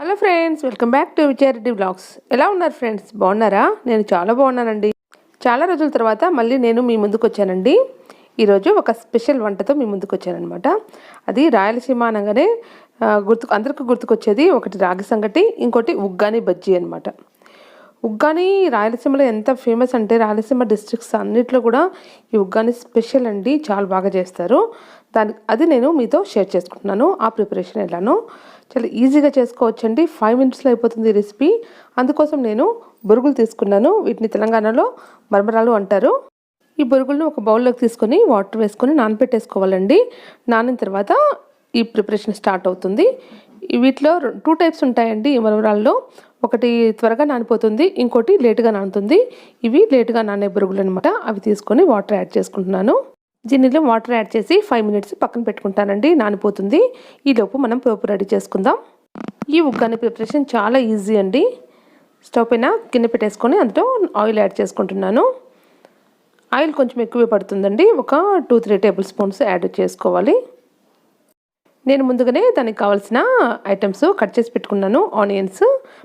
Hello friends, welcome back to విజయారెడ్డివ్లాగ్స్. ఎలా ఉన్నారు ఫ్రెండ్స్? బాగున్నారా? నేను చాలా బాగున్నానండి. చాలా రోజుల తర్వాత మళ్ళీ నేను మీ ముందుకు వచ్చానండి. ఈరోజు ఒక స్పెషల్ వంటతో మీ ముందుకు వచ్చానమాట. అది రాయలసీమ అనగానే అందరికీ గుర్తుకొచ్చేది ఒకటి రాగి సంగటి, ఇంకోటి ఉగ్గాని బజ్జీ అనమాట. ఉగ్గాని రాయలసీమలో ఎంత ఫేమస్ అంటే రాయలసీమ డిస్ట్రిక్ట్స్ అన్నిట్లో కూడా ఈ ఉగ్గాని స్పెషల్ అండి. చాలా బాగా చేస్తారు. అది నేను మీతో షేర్ చేసుకుంటున్నాను. ఆ ప్రిపరేషన్ ఎలానో చాలా ఈజీగా చేసుకోవచ్చండి. 5 minutesలో అయిపోతుంది ఈ రెసిపీ. అందుకోసం నేను బొరుగులు తీసుకున్నాను. వీటిని తెలంగాణలో మరమరాలు అంటారు. ఈ బొరుగులను ఒక బౌల్లోకి తీసుకొని వాటర్ వేసుకొని నానబెట్టేసుకోవాలండి. నానిన తర్వాత ఈ ప్రిపరేషన్ స్టార్ట్ అవుతుంది. వీటిలో 2 types ఉంటాయండి ఈ మరమరాల్లో. ఒకటి త్వరగా నానిపోతుంది, ఇంకోటి లేటుగా నానుతుంది. ఇవి లేటుగా నానే బొరుగులు అనమాట. అవి తీసుకొని వాటర్ యాడ్ చేసుకుంటున్నాను. గిన్నెలో వాటర్ యాడ్ చేసి 5 minutes పక్కన పెట్టుకుంటానండి. నానిపోతుంది. ఈలోపు మనం పోపు రెడీ చేసుకుందాం. ఈ ఉగ్గాని ప్రిపరేషన్ చాలా ఈజీ అండి. స్టవ్ పైన గిన్నె పెట్టేసుకొని అందులో ఆయిల్ యాడ్ చేసుకుంటున్నాను. ఆయిల్ కొంచెం ఎక్కువే పడుతుందండి. ఒక 2-3 tablespoons యాడ్ చేసుకోవాలి. నేను ముందుగానే దానికి కావాల్సిన ఐటమ్స్ కట్ చేసి పెట్టుకున్నాను. ఆనియన్స్,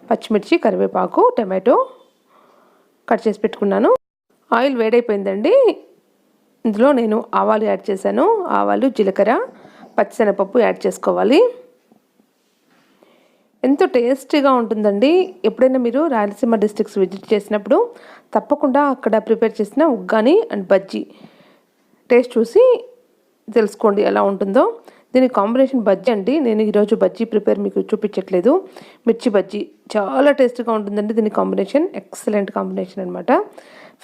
పచ్చిమిర్చి, కరివేపాకు, టమాటో కట్ చేసి పెట్టుకున్నాను. ఆయిల్ వేడైపోయిందండి. ఇందులో నేను ఆవాలు యాడ్ చేశాను. ఆవాలు, జీలకర్ర, పచ్చిశనగపప్పు యాడ్ చేసుకోవాలి. ఎంతో టేస్టీగా ఉంటుందండి. ఎప్పుడైనా మీరు రాయలసీమ డిస్ట్రిక్ట్స్ విజిట్ చేసినప్పుడు తప్పకుండా అక్కడ ప్రిపేర్ చేసిన ఉగ్గాని అండ్ బజ్జీ టేస్ట్ చూసి తెలుసుకోండి ఎలా ఉంటుందో. దీని కాంబినేషన్ బజ్జీ అండి. నేను ఈరోజు బజ్జీ ప్రిపేర్ మీకు చూపించట్లేదు. మిర్చి బజ్జీ చాలా టేస్ట్గా ఉంటుందండి. దీని కాంబినేషన్ ఎక్సలెంట్ కాంబినేషన్ అనమాట.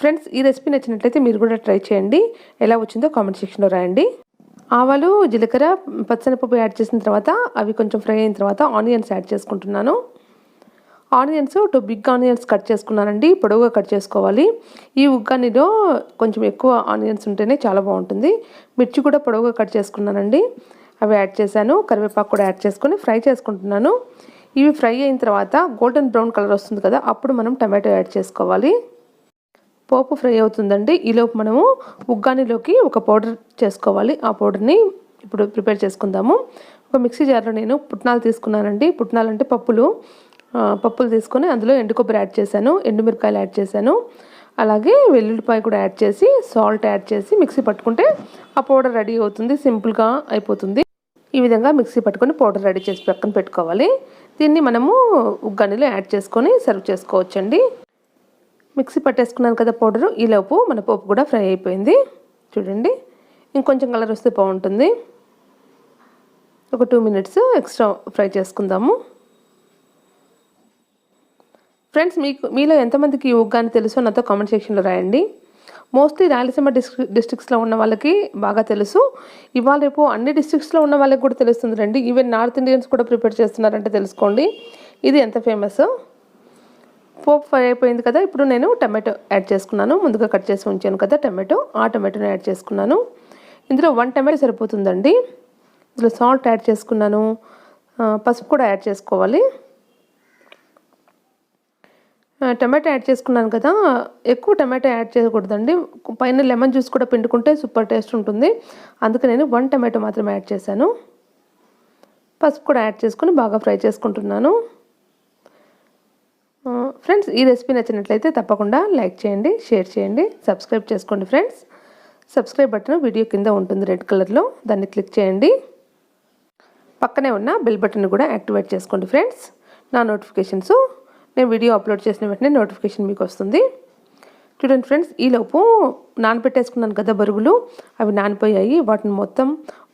ఫ్రెండ్స్, ఈ రెసిపీ నచ్చినట్లయితే మీరు కూడా ట్రై చేయండి. ఎలా వచ్చిందో కామెంట్ సెక్షన్లో రాయండి. ఆవాలు, జీలకర్ర, పచ్చిశనగపప్పు యాడ్ చేసిన తర్వాత అవి కొంచెం ఫ్రై అయిన తర్వాత ఆనియన్స్ యాడ్ చేసుకుంటున్నాను. ఆనియన్స్ 2 big onions కట్ చేసుకున్నానండి. పొడవుగా కట్ చేసుకోవాలి. ఈ ఉగ్గానిలో కొంచెం ఎక్కువ ఆనియన్స్ ఉంటేనే చాలా బాగుంటుంది. మిర్చి కూడా పొడవుగా కట్ చేసుకున్నానండి. అవి యాడ్ చేశాను. కరివేపాకు కూడా యాడ్ చేసుకొని ఫ్రై చేసుకుంటున్నాను. ఇవి ఫ్రై అయిన తర్వాత గోల్డెన్ బ్రౌన్ కలర్ వస్తుంది కదా, అప్పుడు మనం టమాటో యాడ్ చేసుకోవాలి. పోపు ఫ్రై అవుతుందండి. ఈలోపు మనము ఉగ్గానిలోకి ఒక పౌడర్ చేసుకోవాలి. ఆ పౌడర్ని ఇప్పుడు ప్రిపేర్ చేసుకుందాము. ఒక మిక్సీ జార్లో నేను పుట్నాలు తీసుకున్నానండి. పుట్నాలు అంటే పప్పులు తీసుకొని అందులో ఎండు కొబ్బరి యాడ్ చేశాను, ఎండుమిరకాయలు యాడ్ చేశాను, అలాగే వెల్లుల్లిపాయ కూడా యాడ్ చేసి సాల్ట్ యాడ్ చేసి మిక్సీ పట్టుకుంటే ఆ పౌడర్ రెడీ అవుతుంది. సింపుల్గా అయిపోతుంది. ఈ విధంగా మిక్సీ పట్టుకొని పౌడర్ రెడీ చేసి పక్కన పెట్టుకోవాలి. దీన్ని మనము ఉగ్గానిలో యాడ్ చేసుకొని సర్వ్ చేసుకోవచ్చండి. మిక్సీ పట్టేసుకున్నాను కదా పౌడరు. ఈలోపు మన పోపు కూడా ఫ్రై అయిపోయింది. చూడండి, ఇంకొంచెం కలర్ వస్తే బాగుంటుంది. ఒక 2 minutes ఎక్స్ట్రా ఫ్రై చేసుకుందాము. ఫ్రెండ్స్, మీలో ఎంతమందికి ఉగ్గాని తెలుసో నాతో కామెంట్ సెక్షన్లో రాయండి. మోస్ట్లీ రాయలసీమ డిస్ట్రిక్ట్స్లో ఉన్న వాళ్ళకి బాగా తెలుసు. ఇవాళ రేపు అన్ని డిస్ట్రిక్ట్స్లో ఉన్న వాళ్ళకి కూడా తెలుస్తుంది రండి. ఈవెన్ నార్త్ ఇండియన్స్ కూడా ప్రిపేర్ చేస్తున్నారంటే తెలుసుకోండి ఇది ఎంత ఫేమస్. పోపు ఫ్రై అయిపోయింది కదా. ఇప్పుడు నేను టమాటో యాడ్ చేసుకున్నాను. ముందుగా కట్ చేసి ఉంచాను కదా టమాటో, ఆ టమాటోని యాడ్ చేసుకున్నాను. ఇందులో 1 tomato సరిపోతుందండి. ఇందులో సాల్ట్ యాడ్ చేసుకున్నాను. పసుపు కూడా యాడ్ చేసుకోవాలి. టమాటో యాడ్ చేసుకున్నాను కదా, ఎక్కువ టమాటో యాడ్ చేయకూడదండి. పైన లెమన్ జ్యూస్ కూడా పిండుకుంటే సూపర్ టేస్ట్ ఉంటుంది. అందుకే నేను 1 tomato మాత్రమే యాడ్ చేశాను. పసుపు కూడా యాడ్ చేసుకొని బాగా ఫ్రై చేసుకుంటున్నాను. ఫ్రెండ్స్, ఈ రెసిపీ నచ్చినట్లయితే తప్పకుండా లైక్ చేయండి, షేర్ చేయండి, సబ్స్క్రైబ్ చేసుకోండి. ఫ్రెండ్స్, సబ్స్క్రైబ్ బటన్ వీడియో కింద ఉంటుంది రెడ్ కలర్లో, దాన్ని క్లిక్ చేయండి. పక్కనే ఉన్న బెల్ బటన్ కూడా యాక్టివేట్ చేసుకోండి. ఫ్రెండ్స్, నా నోటిఫికేషన్స్ నేను వీడియో అప్లోడ్ చేసిన వెంటనే నోటిఫికేషన్ మీకు వస్తుంది. చూడండి ఫ్రెండ్స్, ఈలోపు నానబెట్టేసుకున్నాను కదా బరుగులు, అవి నానిపోయాయి. వాటిని మొత్తం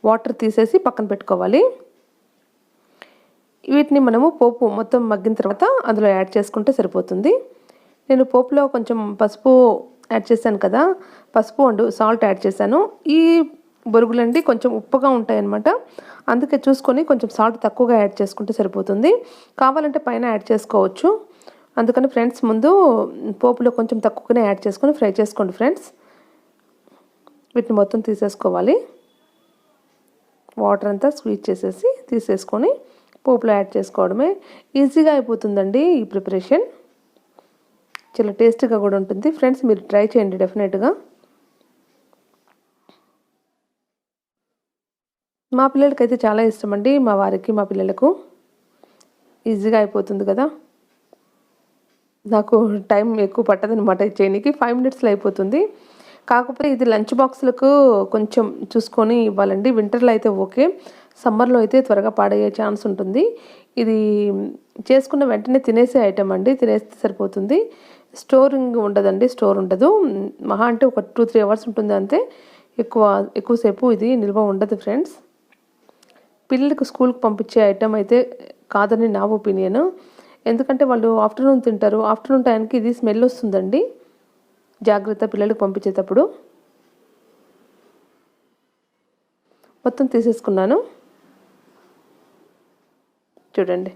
వాటర్ తీసేసి పక్కన పెట్టుకోవాలి. వీటిని మనము పోపు మొత్తం మగ్గిన తర్వాత అందులో యాడ్ చేసుకుంటే సరిపోతుంది. నేను పోపులో కొంచెం పసుపు యాడ్ చేశాను కదా, పసుపు అండ్ సాల్ట్ యాడ్ చేశాను. ఈ బొరుగులండి కొంచెం ఉప్పుగా ఉంటాయన్నమాట. అందుకే చూసుకొని కొంచెం సాల్ట్ తక్కువగా యాడ్ చేసుకుంటే సరిపోతుంది. కావాలంటే పైన యాడ్ చేసుకోవచ్చు. అందుకని ఫ్రెండ్స్, ముందు పోపులో కొంచెం తక్కువగానే యాడ్ చేసుకొని ఫ్రై చేసుకోండి. ఫ్రెండ్స్, వీటిని మొత్తం తీసేసుకోవాలి. వాటర్ అంతా స్క్వీజ్ చేసేసి తీసేసుకొని పోపులో యాడ్ చేసుకోవడమే. ఈజీగా అయిపోతుందండి ఈ ప్రిపరేషన్. చాలా టేస్టీగా కూడా ఉంటుంది. ఫ్రెండ్స్, మీరు ట్రై చేయండి డెఫినెట్గా. మా పిల్లలకైతే చాలా ఇష్టం అండి, మా వారికి మా పిల్లలకు. ఈజీగా అయిపోతుంది కదా. నాకు టైం ఎక్కువ పట్టదనమాట ఇది చేయడానికి, 5 మినిట్స్లో అయిపోతుంది. కాకపోతే ఇది లంచ్ బాక్స్లకు కొంచెం చూసుకొని ఇవ్వాలండి. వింటర్లో అయితే ఓకే, సమ్మర్లో అయితే త్వరగా పాడయ్యే ఛాన్స్ ఉంటుంది. ఇది చేసుకున్న వెంటనే తినేసే ఐటమ్ అండి, తినేస్తే సరిపోతుంది. స్టోరింగ్ ఉండదండి, స్టోర్ ఉండదు. మహా అంటే ఒక 2-3 అవర్స్ ఉంటుంది అంతే, ఎక్కువసేపు ఇది నిల్వ ఉండదు ఫ్రెండ్స్. పిల్లలకు స్కూల్కి పంపించే ఐటమ్ అయితే కాదని నా ఒపీనియన్. ఎందుకంటే వాళ్ళు ఆఫ్టర్నూన్ తింటారు, ఆఫ్టర్నూన్ టైంకి ఇది స్మెల్ వస్తుందండి. జాగ్రత్త పిల్లలకు పంపించేటప్పుడు. మొత్తం తీసేసుకున్నాను చూడండి.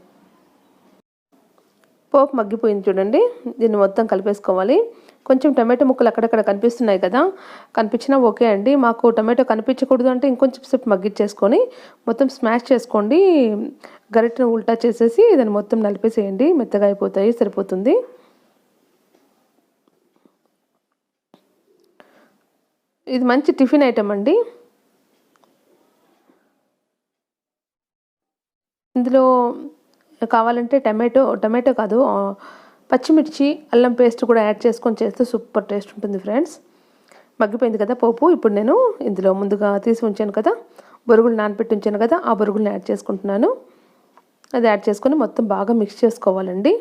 పోపు మగ్గిపోయింది చూడండి. దీన్ని మొత్తం కలిపేసుకోవాలి. కొంచెం టమాటో ముక్కలు అక్కడక్కడ కనిపిస్తున్నాయి కదా, కనిపించినా ఓకే అండి. మాకు టమాటో కనిపించకూడదు అంటే ఇంకొంచెం సేపు మగ్గిచ్చేసుకొని మొత్తం స్మాష్ చేసుకోండి. గరిటెను ఉల్టా చేసేసి దాన్ని మొత్తం నలిపేసేయండి, మెత్తగా అయిపోతాయి, సరిపోతుంది. ఇది మంచి టిఫిన్ ఐటమ్ అండి. ఇందులో కావాలంటే టమాటో కాదు, పచ్చిమిర్చి అల్లం పేస్ట్ కూడా యాడ్ చేసుకొని చేస్తే సూపర్ టేస్ట్ ఉంటుంది ఫ్రెండ్స్. మగ్గిపోయింది కదా పోపు. ఇప్పుడు నేను ఇందులో ముందుగా తీసి ఉంచాను కదా, బొరుగులు నానబెట్టి ఉంచాను కదా, ఆ బొరుగులను యాడ్ చేసుకుంటున్నాను. అది యాడ్ చేసుకొని మొత్తం బాగా మిక్స్ చేసుకోవాలండి.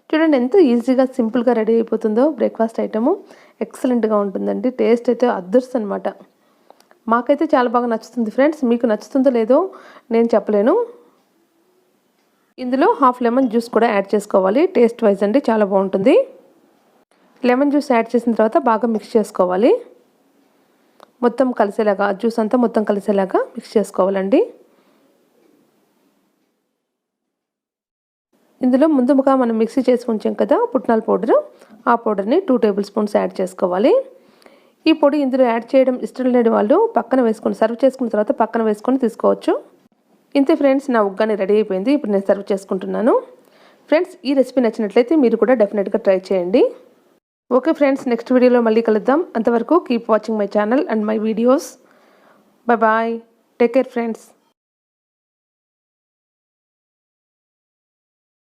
చూడండి ఎంత ఈజీగా సింపుల్గా రెడీ అయిపోతుందో బ్రేక్ఫాస్ట్ ఐటము. ఎక్సలెంట్గా ఉంటుందండి, టేస్ట్ అయితే అదర్స్ అనమాట. మాకైతే చాలా బాగా నచ్చుతుంది ఫ్రెండ్స్. మీకు నచ్చుతుందో లేదో నేను చెప్పలేను. ఇందులో హాఫ్ లెమన్ జ్యూస్ కూడా యాడ్ చేసుకోవాలి, టేస్ట్ వైజ్ అండి, చాలా బాగుంటుంది. లెమన్ జ్యూస్ యాడ్ చేసిన తర్వాత బాగా మిక్స్ చేసుకోవాలి. మొత్తం కలిసేలాగా, జ్యూస్ అంతా మొత్తం కలిసేలాగా మిక్స్ చేసుకోవాలండి. ఇందులో ముందుగా మనం మిక్సీ చేసి ఉంచాం కదా పుట్నాల పౌడర్, ఆ పౌడర్ని 2 టేబుల్ స్పూన్స్ యాడ్ చేసుకోవాలి. ఈ పొడి ఇందులో యాడ్ చేయడం ఇష్టం లేని వాళ్ళు పక్కన వేసుకొని, సర్వ్ చేసుకున్న తర్వాత పక్కన వేసుకొని తీసుకోవచ్చు. ఇంతే ఫ్రెండ్స్, నా ఉగ్గాని రెడీ అయిపోయింది. ఇప్పుడు నేను సర్వ్ చేసుకుంటున్నాను. ఫ్రెండ్స్, ఈ రెసిపీ నచ్చినట్లయితే మీరు కూడా డెఫినెట్గా ట్రై చేయండి. ఓకే ఫ్రెండ్స్, నెక్స్ట్ వీడియోలో మళ్ళీ కలుద్దాం. అంతవరకు keep watching my channel and my videos. Bye bye, take care friends.